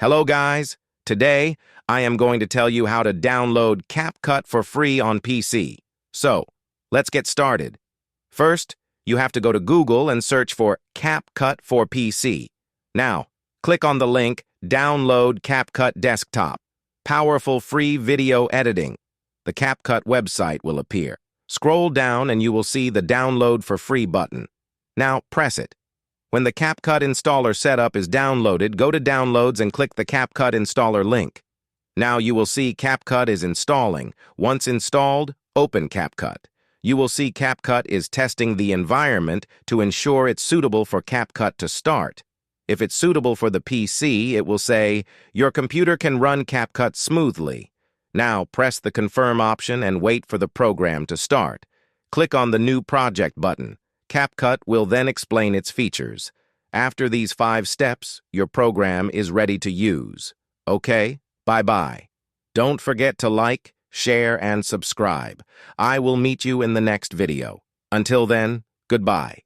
Hello guys, today I am going to tell you how to download CapCut for free on PC. So, let's get started. First, you have to go to Google and search for CapCut for PC. Now, click on the link Download CapCut Desktop. Powerful free video editing. The CapCut website will appear. Scroll down and you will see the Download for Free button. Now, press it. When the CapCut installer setup is downloaded, go to Downloads and click the CapCut installer link. Now you will see CapCut is installing. Once installed, open CapCut. You will see CapCut is testing the environment to ensure it's suitable for CapCut to start. If it's suitable for the PC, it will say, "Your computer can run CapCut smoothly." Now press the Confirm option and wait for the program to start. Click on the New Project button. CapCut will then explain its features. After these 5 steps, your program is ready to use. Okay, bye-bye. Don't forget to like, share, and subscribe. I will meet you in the next video. Until then, goodbye.